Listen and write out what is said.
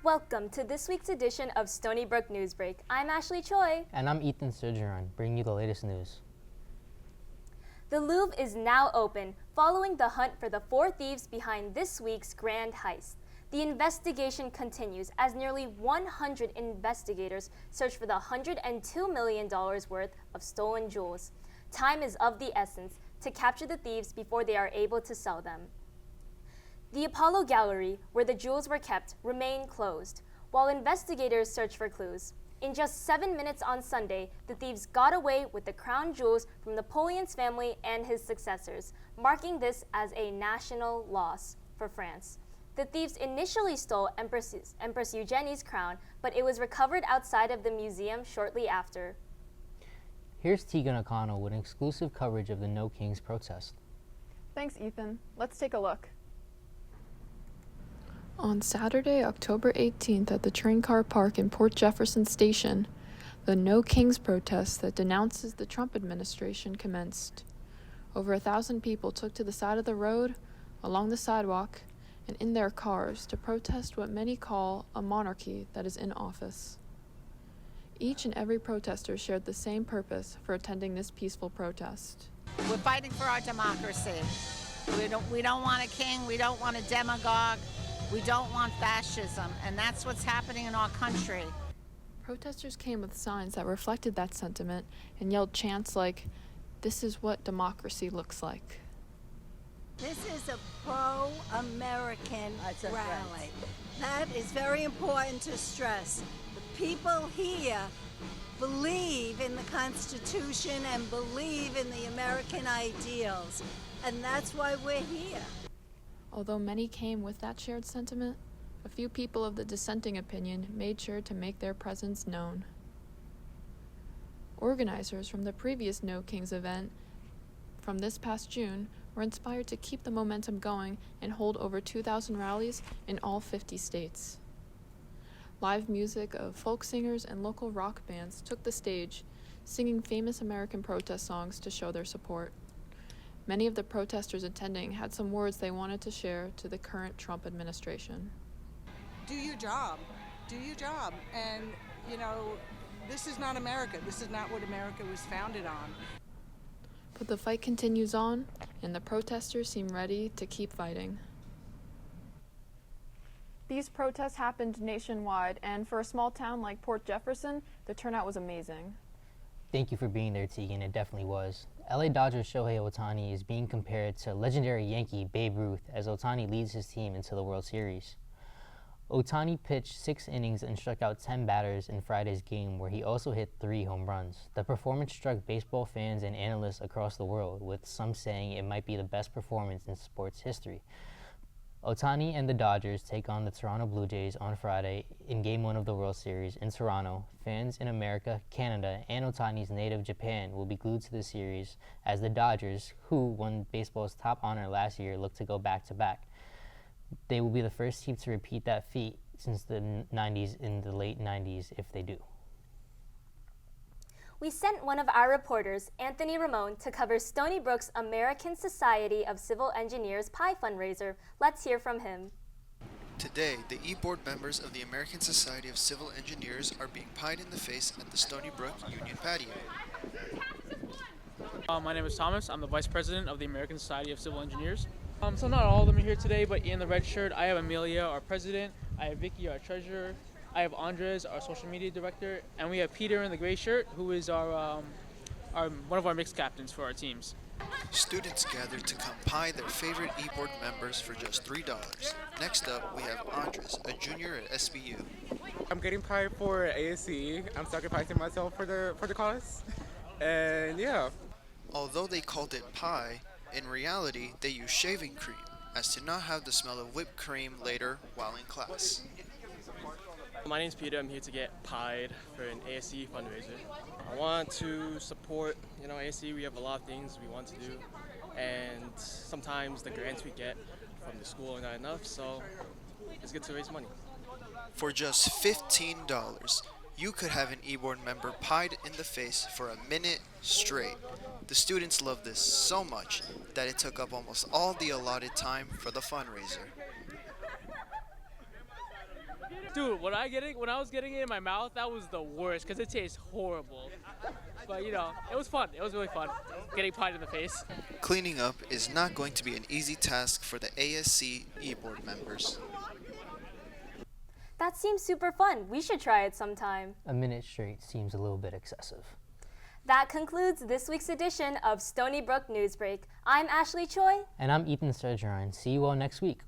Welcome to this week's edition of Stony Brook Newsbreak. I'm Ashley Choi. And I'm Ethan Sergeron, bringing you the latest news. The Louvre is now open, following the hunt for the four thieves behind this week's grand heist. The investigation continues as nearly 100 investigators search for the $102 million worth of stolen jewels. Time is of the essence to capture the thieves before they are able to sell them. The Apollo Gallery, where the jewels were kept, remained closed, while investigators search for clues. In just 7 minutes on Sunday, the thieves got away with the crown jewels from Napoleon's family and his successors, marking this as a national loss for France. The thieves initially stole Empress Eugenie's crown, but it was recovered outside of the museum shortly after. Here's Tegan O'Connell with exclusive coverage of the No Kings protest. Thanks, Ethan. Let's take a look. On Saturday, October 18th at the train car park in Port Jefferson Station, the No Kings protest that denounces the Trump administration commenced. Over 1,000 people took to the side of the road, along the sidewalk, and in their cars to protest what many call a monarchy that is in office. Each and every protester shared the same purpose for attending this peaceful protest. We're fighting for our democracy. We don't want a king, we don't want a demagogue. We don't want fascism, and that's what's happening in our country. Protesters came with signs that reflected that sentiment and yelled chants like, "This is what democracy looks like." This is a pro-American rally. That is very important to stress. The people here believe in the Constitution and believe in the American ideals, and that's why we're here. Although many came with that shared sentiment, a few people of the dissenting opinion made sure to make their presence known. Organizers from the previous No Kings event from this past June were inspired to keep the momentum going and hold over 2,000 rallies in all 50 states. Live music of folk singers and local rock bands took the stage, singing famous American protest songs to show their support. Many of the protesters attending had some words they wanted to share to the current Trump administration. Do your job. Do your job. And, this is not America. This is not what America was founded on. But the fight continues on, and the protesters seem ready to keep fighting. These protests happened nationwide, and for a small town like Port Jefferson, the turnout was amazing. Thank you for being there, Tegan. It definitely was. LA Dodgers Shohei Ohtani is being compared to legendary Yankee Babe Ruth as Ohtani leads his team into the World Series. Ohtani pitched 6 innings and struck out 10 batters in Friday's game, where he also hit 3 home runs. The performance struck baseball fans and analysts across the world, with some saying it might be the best performance in sports history. Ohtani and the Dodgers take on the Toronto Blue Jays on Friday in Game 1 of the World Series in Toronto. Fans in America, Canada, and Ohtani's native Japan will be glued to the series as the Dodgers, who won baseball's top honor last year, look to go back-to-back. They will be the first team to repeat that feat since the 90s in the late 90s if they do. We sent one of our reporters, Anthony Ramon, to cover Stony Brook's American Society of Civil Engineers Pie fundraiser. Let's hear from him. Today, the e-board members of the American Society of Civil Engineers are being pied in the face at the Stony Brook Union patio. My name is Thomas. I'm the Vice President of the American Society of Civil Engineers. So not all of them are here today, but in the red shirt, I have Amelia, our President. I have Vicky, our Treasurer. I have Andres, our Social Media Director. And we have Peter in the gray shirt, who is our one of our mixed captains for our teams. Students gathered to come pie their favorite e-board members for just $3. Next up, we have Andres, a junior at SBU. I'm getting pie for ASC. I'm sacrificing myself for the cause. And yeah. Although they called it pie, in reality, they use shaving cream, as to not have the smell of whipped cream later while in class. My name's Peter. I'm here to get pied for an ASC fundraiser. I want to support, ASC. We have a lot of things we want to do, and sometimes the grants we get from the school are not enough, so it's good to raise money. For just $15, you could have an e-board member pied in the face for a minute straight. The students loved this so much that it took up almost all the allotted time for the fundraiser. Dude, when I was getting it in my mouth, that was the worst because it tastes horrible. But you know, it was fun. It was really fun getting pied in the face. Cleaning up is not going to be an easy task for the ASC e-board members. That seems super fun. We should try it sometime. A minute straight seems a little bit excessive. That concludes this week's edition of Stony Brook Newsbreak. I'm Ashley Choi. And I'm Ethan Sergeron. See you all next week.